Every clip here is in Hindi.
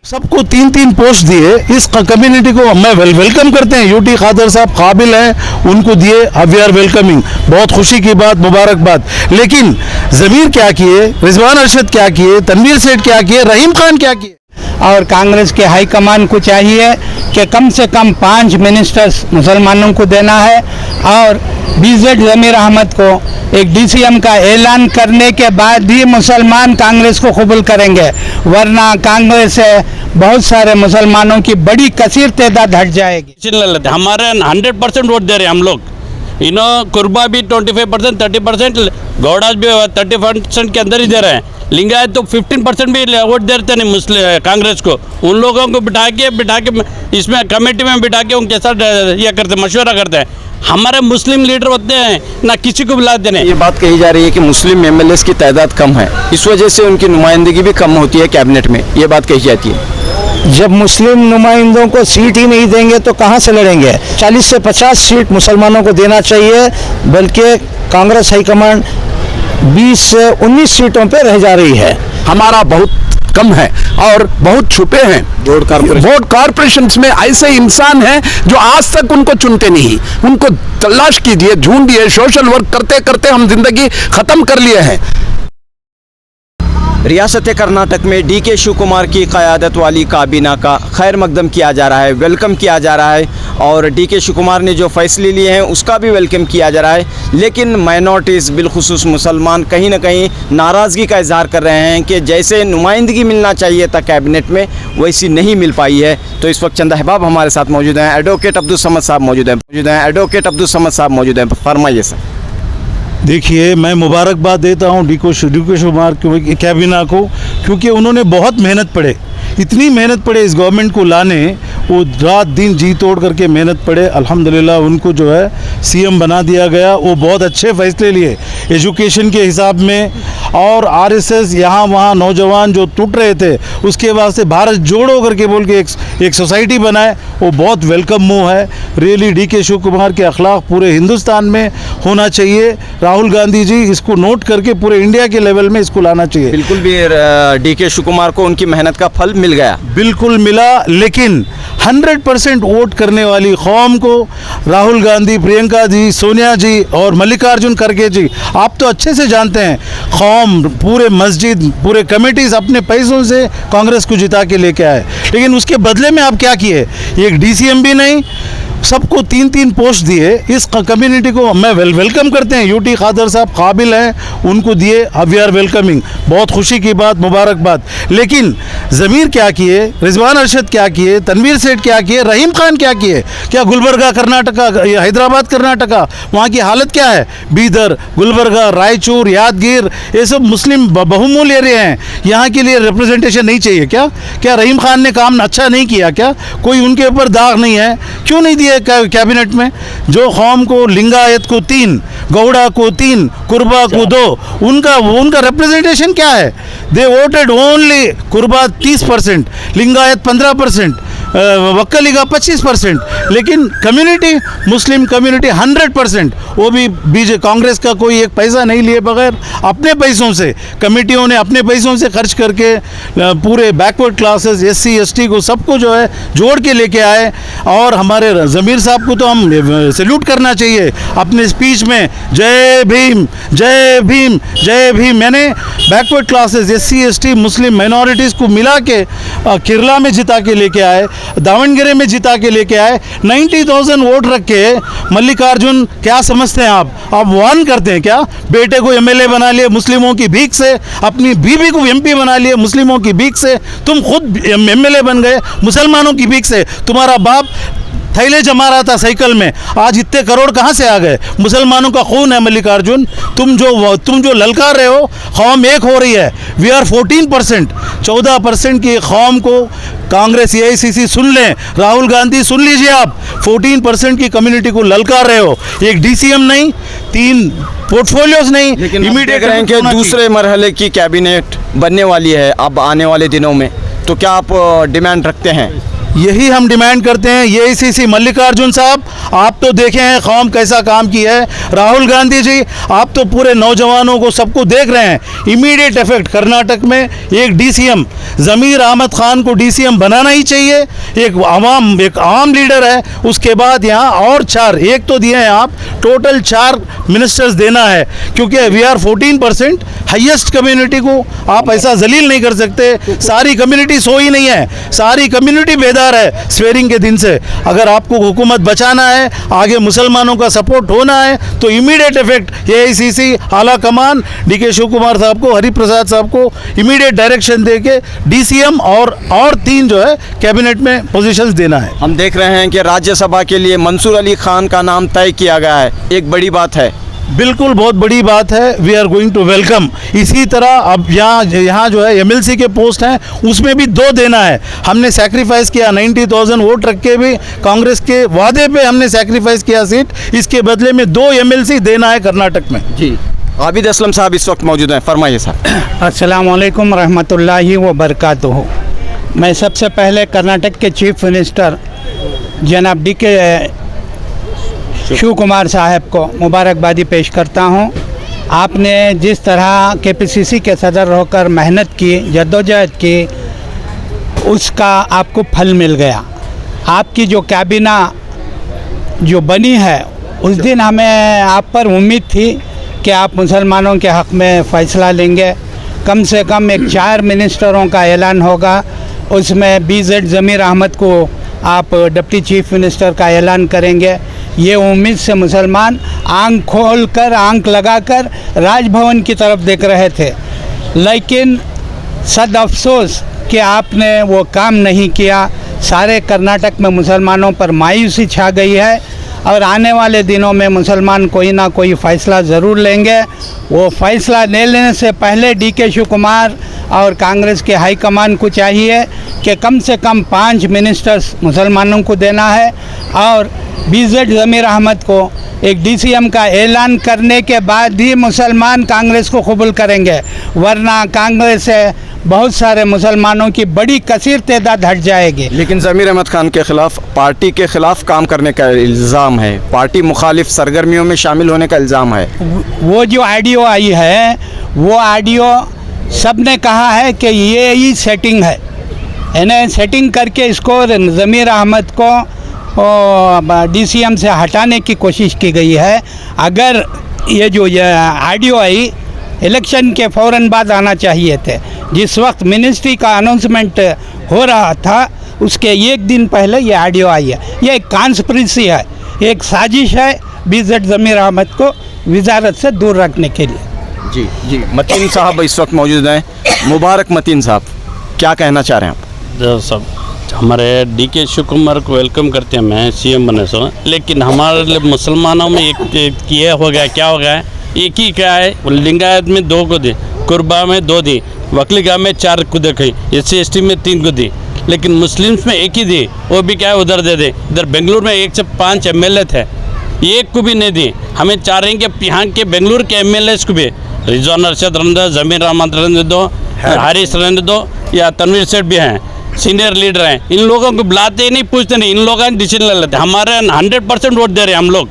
सबको 3-3 पोस्ट दिए। इस कम्युनिटी को मैं वेलकम करते हैं। यूटी खादर साहब काबिल हैं, उनको दिए, वी आर वेलकमिंग। बहुत खुशी की बात, मुबारकबाद। लेकिन ज़मीर क्या किए, रिजवान अरशद क्या किए, तनवीर सेठ क्या किए, रहीम खान क्या किए? और कांग्रेस के हाईकमान को चाहिए कि कम से कम 5 मिनिस्टर्स मुसलमानों को देना है और बीजेड ज़मीर अहमद को एक डीसीएम का ऐलान करने के बाद ही मुसलमान कांग्रेस को कबूल करेंगे, वरना कांग्रेस से बहुत सारे मुसलमानों की बड़ी कसीर तादाद हट जाएगी। हमारे 100% वोट दे रहे हैं हम लोग। कुर्बा भी 25%, 30%, गौड़ास भी 30% के अंदर ही दे रहे हैं। लिंगायत तो 15% भी वोट देते नहीं मुस्लिम कांग्रेस को। उन लोगों को बिठा के इसमें कमेटी में बिठा के उनके साथ ये करते, मशवरा करते हैं। हमारे मुस्लिम लीडर होते हैं ना, किसी को बुलाते नहीं। ये बात कही जा रही है कि मुस्लिम एमएलएस की तादाद कम है, इस वजह से उनकी नुमाइंदगी भी कम होती है कैबिनेट में, ये बात कही जाती है। जब मुस्लिम नुमाइंदों को सीट ही नहीं देंगे तो कहाँ से लड़ेंगे? 40 से 50 सीट मुसलमानों को देना चाहिए, बल्कि कांग्रेस हाईकमान 20 से 19 सीटों पे रह जा रही है। हमारा बहुत कम है और बहुत छुपे हैं। वोट कॉर्पोरेशन में ऐसे इंसान हैं जो आज तक उनको चुनते नहीं, उनको तलाश कीजिए, ढूंढिए, सोशल वर्क करते करते हम जिंदगी खत्म कर लिए हैं। रियासत कर्नाटक में डीके शिव कुमार की क़यादत वाली काबीना का खैर मकदम किया जा रहा है, वेलकम किया जा रहा है और डीके शिव कुमार ने जो फैसले लिए हैं उसका भी वेलकम किया जा रहा है। लेकिन माइनॉरिटीज़ बिलखुसूस मुसलमान कहीं ना कहीं नाराज़गी का इजहार कर रहे हैं कि जैसे नुमाइंदगी मिलना चाहिए था कैबिनेट में, वैसी नहीं मिल पाई है। तो इस वक्त चंद अहबाब हमारे साथ मौजूद हैं, एडवोकेट अब्दुल समद साहब मौजूद हैं, फरमाइए सर। देखिए, मैं मुबारकबाद देता हूँ डीके शिव कुमार कैबिना को, क्योंकि उन्होंने बहुत मेहनत पड़े, इतनी मेहनत पड़े इस गवर्नमेंट को लाने, वो रात दिन जी तोड़ करके मेहनत पड़े। अल्हम्दुलिल्लाह उनको जो है सीएम बना दिया गया। वो बहुत अच्छे फैसले लिए एजुकेशन के हिसाब में, और आरएसएस यहाँ वहाँ नौजवान जो टूट रहे थे उसके वास्ते भारत जोड़ो करके बोल के एक सोसाइटी बनाए, वो बहुत वेलकम मूव है। रियली डीके शिव कुमार के अखलाक पूरे हिंदुस्तान में होना चाहिए। राहुल गांधी जी इसको नोट करके पूरे इंडिया के लेवल में इसको लाना चाहिए। बिल्कुल भी डीके शिव कुमार को उनकी मेहनत का फल मिल गया, बिल्कुल मिला। लेकिन 100% वोट करने वाली कौम को राहुल गांधी, प्रियंका जी, सोनिया जी और मल्लिकार्जुन खड़गे जी, आप तो अच्छे से जानते हैं, कौम, पूरे मस्जिद, पूरे कमेटीज अपने पैसों से कांग्रेस को जिता के लेके आए। लेकिन उसके बदले में आप क्या किए? एक डीसीएम भी नहीं, सबको 3-3 पोस्ट दिए। इस कम्युनिटी को मैं वेलकम करते हैं। यूटी खादर साहब काबिल हैं, उनको दिए, वी आर वेलकमिंग। बहुत खुशी की बात, मुबारकबाद। लेकिन ज़मीर क्या किए, रिजवान अरशद क्या किए, तनवीर सेठ क्या किए, रहीम खान क्या किए? क्या गुलबर्गा कर्नाटका, हैदराबाद कर्नाटका, वहाँ की हालत क्या है? बीदर, गुलबर्गा, रायचूर, यादगीर, ये सब मुस्लिम बहुमूल एरिया हैं। यहाँ के लिए रिप्रेजेंटेशन नहीं चाहिए क्या? क्या रहीम खान ने काम अच्छा नहीं किया क्या? कोई उनके ऊपर दाग नहीं है? क्यों नहीं दिया कैबिनेट में? जो कौम को, लिंगायत को 3, गौड़ा को 3, कुर्बा को 2, उनका रिप्रेजेंटेशन क्या है? दे वोटेड ओनली कुर्बा 30%, लिंगायत 15%, वक्कलीगा 25%, लेकिन कम्युनिटी, मुस्लिम कम्युनिटी 100%, वो भी बीजे कांग्रेस का कोई एक पैसा नहीं लिए बगैर अपने पैसों से, कमेटियों ने अपने पैसों से खर्च करके पूरे बैकवर्ड क्लासेस, SC ST को सबको जो है जोड़ के लेके आए। और हमारे ज़मीर साहब को तो हम सैल्यूट करना चाहिए अपने स्पीच में, जय भीम, जय भीम, जय भीम। मैंने बैकवर्ड क्लासेस, SC ST, मुस्लिम माइनॉरिटीज़ को मिला के केरला में जिता के लेके आए, दावणगेरे में जिता के लेके आए। 90,000 वोट रख के मल्लिकार्जुन, क्या समझते हैं आप वार्न करते हैं क्या? बेटे को MLA बना लिए मुस्लिमों की भीख से, अपनी बीवी को MP बना लिए मुस्लिमों की भीख से, तुम खुद MLA बन गए मुसलमानों की भीख से। तुम्हारा बाप थैले जमा रहा था साइकिल में, आज इतने करोड़ कहाँ से आ गए? मुसलमानों का खून है मल्लिकार्जुन। तुम जो ललकार रहे हो, कौम एक हो रही है। वी आर 14%, 14% की कौम को कांग्रेस, AICC सुन लें, राहुल गांधी सुन लीजिए आप, 14% की कम्युनिटी को ललकार रहे हो। एक DCM नहीं, 3 पोर्टफोलियोज नहीं, लेकिन इमीडिएट रैंक के दूसरे मरहले की कैबिनेट बनने वाली है अब आने वाले दिनों में, तो क्या आप डिमांड रखते हैं? यही हम डिमांड करते हैं। एआईसीसी मल्लिकार्जुन साहब, आप तो देखे हैं कौम कैसा काम किया है। राहुल गांधी जी, आप तो पूरे नौजवानों को सबको देख रहे हैं। इमीडिएट इफेक्ट कर्नाटक में एक डीसीएम ज़मीर अहमद खान को डीसीएम बनाना ही चाहिए। एक आम लीडर है। उसके बाद यहाँ और 4, एक तो दिए हैं आप, टोटल 4 मिनिस्टर्स देना है, क्योंकि वी आर 14% हाईएस्ट कम्युनिटी को आप ऐसा जलील नहीं कर सकते। सारी कम्युनिटी सोई नहीं है, सारी कम्युनिटी बेदार है स्वेरिंग के दिन से। अगर आपको हुकूमत बचाना है, आगे मुसलमानों का सपोर्ट होना है, तो इमीडिएट इफेक्ट एआईसीसी आला कमान डीके शिव कुमार साहब को, हरिप्रसाद साहब को इमीडिएट डायरेक्शन देके डीसीएम और 3 जो है कैबिनेट में पोजीशंस देना है। हम देख रहे हैं कि राज्यसभा के लिए मंसूर अली खान का नाम तय किया गया है, एक बड़ी बात है। बिल्कुल बहुत बड़ी बात है। We are going to welcome. इसी तरह अब यहाँ जो है एमएलसी के पोस्ट हैं, उसमें भी 2 देना है। हमने सैक्रिफाइस किया 90,000 वोट रख के भी, कांग्रेस के वादे पे हमने सैक्रिफाइस किया सीट, इसके बदले में 2 एमएलसी देना है कर्नाटक में। जी, आबिद असलम साहब इस वक्त मौजूद हैं, फरमाइए साहब। अस्सलाम वालेकुम रहमतुल्लाहि व बरकातुहू। मैं सबसे पहले कर्नाटक के चीफ मिनिस्टर जनाब डीके शिव कुमार साहब को मुबारकबादी पेश करता हूं। आपने जिस तरह केपीसीसी के सदर होकर मेहनत की, जद्दोजहद की, उसका आपको फल मिल गया। आपकी जो कैबिना जो बनी है, उस दिन हमें आप पर उम्मीद थी कि आप मुसलमानों के हक़ में फ़ैसला लेंगे। कम से कम एक 4 मिनिस्टरों का ऐलान होगा, उसमें BZ ज़मीर अहमद को आप डिप्टी चीफ मिनिस्टर का ऐलान करेंगे। ये उम्मीद से मुसलमान आंख खोल कर, आंख लगाकर राजभवन की तरफ देख रहे थे, लेकिन सद अफसोस कि आपने वो काम नहीं किया। सारे कर्नाटक में मुसलमानों पर मायूसी छा गई है और आने वाले दिनों में मुसलमान कोई ना कोई फ़ैसला ज़रूर लेंगे। वो फ़ैसला ले लेने से पहले डीके शिव कुमार और कांग्रेस के हाईकमान को चाहिए कि कम से कम 5 मिनिस्टर्स मुसलमानों को देना है और BZ ज़मीर अहमद को एक डीसीएम का ऐलान करने के बाद ही मुसलमान कांग्रेस को कबूल करेंगे, वरना कांग्रेस से बहुत सारे मुसलमानों की बड़ी कसीर तादाद हट जाएगी। लेकिन ज़मीर अहमद खान के ख़िलाफ़, पार्टी के ख़िलाफ़ काम करने का इल्ज़ाम है, पार्टी मुखालिफ सरगर्मियों में शामिल होने का इल्ज़ाम है। वो जो ऑडियो आई है, वो ऑडियो सब ने कहा है कि ये ही सेटिंग है, इन्हें सेटिंग करके इसको ज़मीर अहमद को डीसीएम से हटाने की कोशिश की गई है। अगर ये जो ऑडियो आई इलेक्शन के फ़ौरन बाद आना चाहिए थे, जिस वक्त मिनिस्ट्री का अनाउंसमेंट हो रहा था उसके 1 दिन पहले ये ऑडियो आई है। ये एक कॉन्स्पिरेसी है, एक साजिश है BZ ज़मीर अहमद को वजारत से दूर रखने के लिए। जी जी, मतीन साहब इस वक्त मौजूद हैं। मुबारक मतीन साहब, क्या कहना चाह रहे हैं आप? सब हमारे डीके शिव कुमार को वेलकम करते हैं, मैं CM बनने से, लेकिन हमारे मुसलमानों में एक ये हो गया, क्या हो गया है, एक ही क्या है, लिंगायत में 2 को दी, कुर्बा में 2 दी, वकलीगा में 4 को देखी, SC/ST में 3 को दी, लेकिन मुस्लिम्स में 1 ही दी, वो भी क्या है उधर दे दे। इधर बेंगलुरु में 1 से 5 MLA थे, 1 को भी नहीं दी। हमें चाह रहे हैं कि यहाँ के बेंगलुरु के MLAs को भी रिजवान अरशद रहने दो, ज़मीर अहमद रहने दो, हारिस रहने दो, या तनवीर सेठ भी हैं, सीनियर लीडर हैं, इन लोगों को बुलाते ही नहीं, पूछते नहीं, इन लोगों ने डिसीजन ले लेते। हमारे 100% वोट दे रहे हैं हम लोग।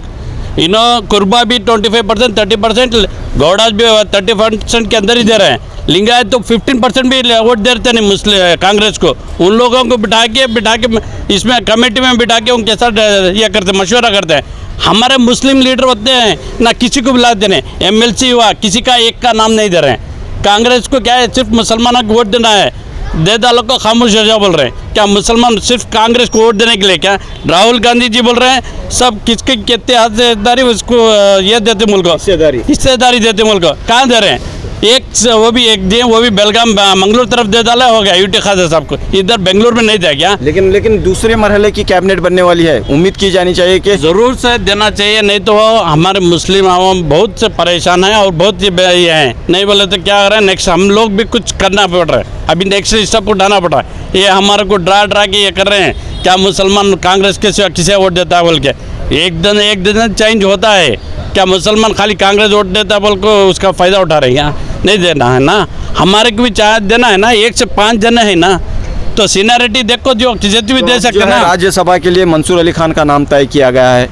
कुर्बा भी 25%, 30%, गौड़ाज भी 30% के अंदर ही दे रहे हैं। लिंगायत तो 15% भी वोट देते नहीं मुस्लिम कांग्रेस को। उन लोगों को बिठा के इसमें कमेटी में बिठा के उनके साथ ये करते, मशवरा करते हैं। हमारे मुस्लिम लीडर होते हैं ना, किसी को बुलाते नहीं। MLC हुआ, किसी का एक का नाम नहीं दे रहे हैं। कांग्रेस को क्या है, सिर्फ मुसलमानों को वोट देना है। देदालों को खामोश हो जाओ बोल रहे हैं। क्या मुसलमान सिर्फ कांग्रेस को वोट देने के लिए? क्या राहुल गांधी जी बोल रहे हैं सब किसके कितने हिस्सेदारी उसको ये देते मुल्क को, हिस्सेदारी देते मुल्क को, कहाँ दे रहे हैं? वो भी बेलगाम मंगलूर तरफ दे डाला, हो गया यूटी खासा साहब को, इधर बेंगलुरु में नहीं था क्या? लेकिन दूसरे मरहले की कैबिनेट बनने वाली है, उम्मीद की जानी चाहिए कि ज़रूर से देना चाहिए, नहीं तो हमारे मुस्लिम आवाम बहुत से परेशान हैं और बहुत ये हैं। नहीं बोले तो क्या कर रहे हैं, नेक्स्ट हम लोग भी कुछ करना पड़ रहा है, अभी नेक्स्ट स्टेप उठाना पड़ रहा है। ये हमारे को डरा के ये कर रहे हैं, क्या मुसलमान कांग्रेस के सिवा किसे वोट देता है बोल के। एक दिन चेंज होता है, क्या मुसलमान खाली कांग्रेस वोट देता है बोल को उसका फ़ायदा उठा रहे हैं? नहीं देना है ना, हमारे को भी चाहे देना है ना। 1 से 5 जने हैं ना, तो सीनियरिटी देखो जो जितनी भी दे जो सकते है ना। राज्यसभा के लिए मंसूर अली खान का नाम तय किया गया है।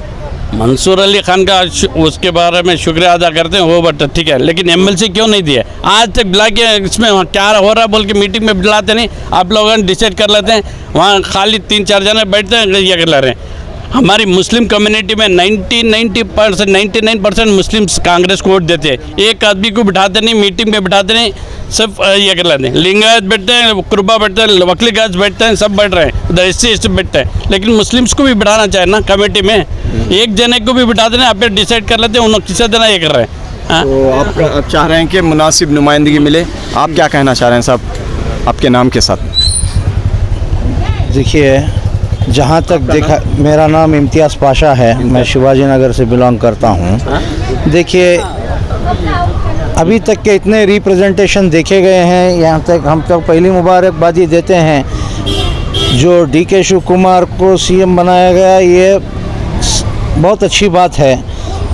मंसूर अली खान का उसके बारे में शुक्रिया अदा करते हैं वो, बट ठीक है, लेकिन एमएलसी क्यों नहीं दिए आज तक? बुला के इसमें क्या हो रहा है बोल के मीटिंग में बुलाते नहीं, आप लोग डिसाइड कर लेते हैं, वहाँ खाली 3-4 जने बैठते हैं, ये कर ले रहे हैं। हमारी मुस्लिम कम्युनिटी में 99% मुस्लिम्स कांग्रेस को वोट देते हैं। एक आदमी को बिठाते नहीं, मीटिंग में बिठाते नहीं, सब ये कर लेते हैं। लिंगायत बैठते हैं, कुर्बा बैठते हैं, वकली गाज बैठते हैं, सब बैठ रहे हैं, उधर SC बैठते हैं। लेकिन मुस्लिम्स को भी बिठाना चाहिए ना कमेटी में, एक जने को भी बिठाते हैं, आप डिसाइड कर लेते हैं, उन्होंने किसी देना ये कर रहे हैं। हाँ? तो आप चाह रहे हैं कि मुनासिब नुमाइंदगी मिले, आप क्या कहना चाह रहे हैं साहब आपके नाम के साथ? देखिए, जहाँ तक देखा, मेरा नाम इम्तियाज़ पाशा है, मैं शिवाजी नगर से बिलोंग करता हूँ। देखिए, अभी तक के इतने रिप्रेजेंटेशन देखे गए हैं, यहाँ तक हम तो पहली मुबारकबादी देते हैं जो DK शिव कुमार को CM बनाया गया, ये बहुत अच्छी बात है।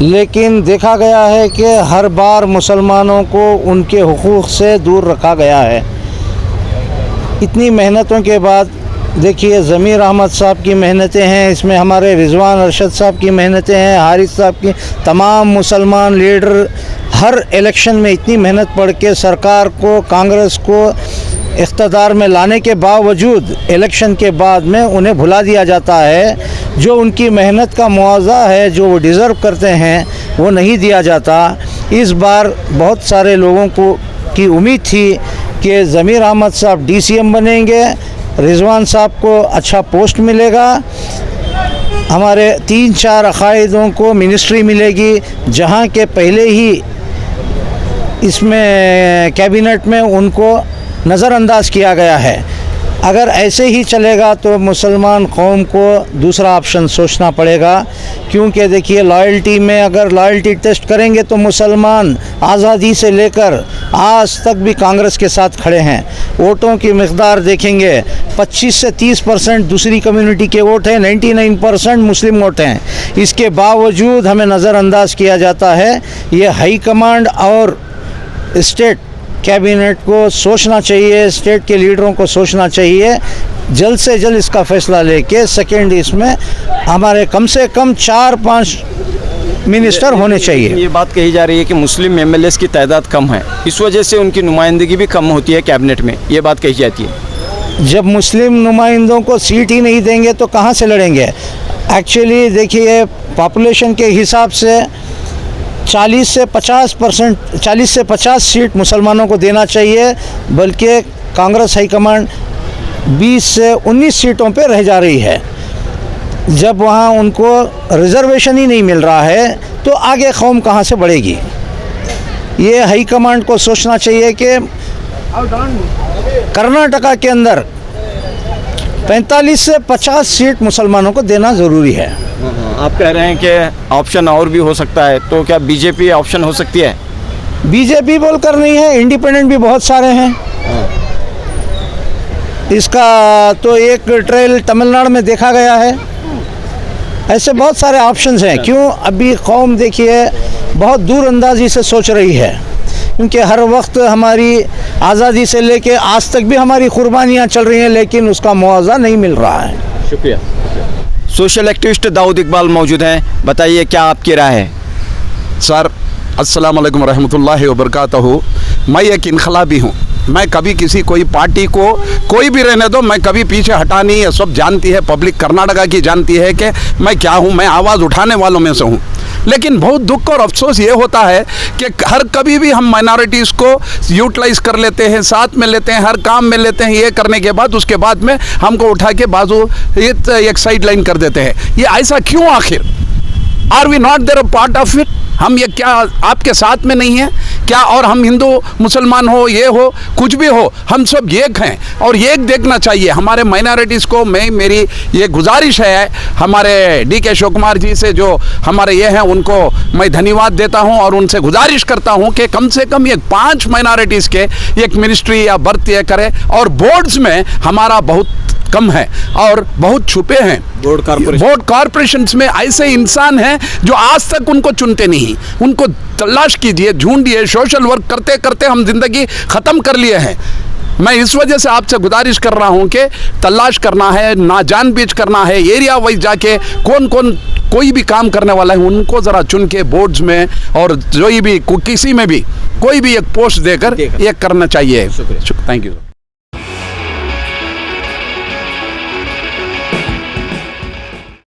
लेकिन देखा गया है कि हर बार मुसलमानों को उनके हुकूक़ से दूर रखा गया है। इतनी मेहनतों के बाद देखिए, ज़मीर अहमद साहब की मेहनतें हैं, इसमें हमारे रिजवान अरशद साहब की मेहनतें हैं, हारिस साहब की, तमाम मुसलमान लीडर हर इलेक्शन में इतनी मेहनत पड़ के सरकार को, कांग्रेस को इक़्तिदार में लाने के बावजूद इलेक्शन के बाद में उन्हें भुला दिया जाता है। जो उनकी मेहनत का मुआवजा है, जो वो डिज़र्व करते हैं, वो नहीं दिया जाता। इस बार बहुत सारे लोगों को की उम्मीद थी कि ज़मीर अहमद साहब DCM बनेंगे, रिजवान साहब को अच्छा पोस्ट मिलेगा, हमारे 3-4 अकायदों को मिनिस्ट्री मिलेगी, जहां के पहले ही इसमें कैबिनेट में उनको नज़रअंदाज किया गया है। अगर ऐसे ही चलेगा तो मुसलमान कौम को दूसरा ऑप्शन सोचना पड़ेगा, क्योंकि देखिए, लॉयल्टी में अगर लॉयल्टी टेस्ट करेंगे तो मुसलमान आज़ादी से लेकर आज तक भी कांग्रेस के साथ खड़े हैं। वोटों की मिक़दार देखेंगे, 25 से 30% दूसरी कम्युनिटी के वोट हैं, 99% मुस्लिम वोट हैं। इसके बावजूद हमें नज़रअंदाज किया जाता है। ये हाई कमांड और स्टेट कैबिनेट को सोचना चाहिए, स्टेट के लीडरों को सोचना चाहिए, जल्द से जल्द इसका फ़ैसला लेके सेकेंड इसमें हमारे कम से कम 4-5 मिनिस्टर होने चाहिए। ये बात कही जा रही है कि मुस्लिम MLAs की तादाद कम है, इस वजह से उनकी नुमाइंदगी भी कम होती है कैबिनेट में, ये बात कही जाती है। जब मुस्लिम नुमाइंदों को सीट ही नहीं देंगे तो कहाँ से लड़ेंगे? एक्चुअली देखिए, पॉपुलेशन के हिसाब से 40 से 50 सीट मुसलमानों को देना चाहिए, बल्कि कांग्रेस हाईकमांड 20 से 19 सीटों पे रह जा रही है। जब वहाँ उनको रिजर्वेशन ही नहीं मिल रहा है तो आगे कौम कहाँ से बढ़ेगी? ये हाईकमांड को सोचना चाहिए कि कर्नाटका के अंदर 45 से 50 सीट मुसलमानों को देना ज़रूरी है। आप कह रहे हैं कि ऑप्शन और भी हो सकता है, तो क्या BJP ऑप्शन हो सकती है? BJP बोलकर नहीं है, इंडिपेंडेंट भी बहुत सारे हैं। इसका तो एक ट्रायल तमिलनाडु में देखा गया है। ऐसे बहुत सारे ऑप्शंस हैं। क्यों? अभी कौम देखिए बहुत दूर अंदाजी से सोच रही है, क्योंकि हर वक्त हमारी आज़ादी से लेके आज तक भी हमारी कुर्बानियाँ चल रही हैं, लेकिन उसका मुआवजा नहीं मिल रहा है। शुक्रिया। सोशल एक्टिविस्ट दाऊद इकबाल मौजूद हैं, बताइए क्या आपकी राय है? सर, अस्सलाम वालेकुम रहमतुल्लाहि व बरकातहू। मैं एक इनकलाबी हूँ। मैं कभी किसी कोई पार्टी को कोई भी रहने दो, मैं कभी पीछे हटा नहीं। ये सब जानती है पब्लिक, कर्नाटका की जानती है कि मैं क्या हूँ। मैं आवाज़ उठाने वालों में से हूँ। लेकिन बहुत दुख और अफसोस ये होता है कि हर कभी भी हम माइनॉरिटीज़ को यूटिलाइज़ कर लेते हैं, साथ में लेते हैं, हर काम में लेते हैं। ये करने के बाद उसके बाद में हमको उठा के बाजू एक साइड लाइन कर देते हैं। ये ऐसा क्यों आखिर? Are we not there a part of it? हम ये क्या आपके साथ में नहीं है क्या? और हम हिंदू मुसलमान हो, ये हो, कुछ भी हो, हम सब एक हैं और एक देखना चाहिए। हमारे माइनॉरिटीज़ को मेरी ये गुजारिश है, हमारे DK शिव कुमार जी से जो हमारे ये हैं उनको मैं धन्यवाद देता हूं और उनसे गुजारिश करता हूं कि कम से कम ये 5 माइनॉरिटीज़ के एक मिनिस्ट्री या बर्थ ये करें। और बोर्ड्स में हमारा बहुत कम है और बहुत छुपे हैं। बोर्ड कॉरपोरेशंस में ऐसे इंसान हैं जो आज तक उनको चुनते नहीं। उनको तलाश कीजिए, ढूंढिए। सोशल वर्क करते करते हम जिंदगी ख़त्म कर लिए हैं। मैं इस वजह से आपसे गुजारिश कर रहा हूं कि तलाश करना है, ना जानबूझ करना है, एरिया वाइज जाके कौन कौन कोई भी काम करने वाला है उनको ज़रा चुन के बोर्ड्स में और जो भी किसी में भी कोई भी एक पोस्ट देकर ये करना चाहिए। Thank you.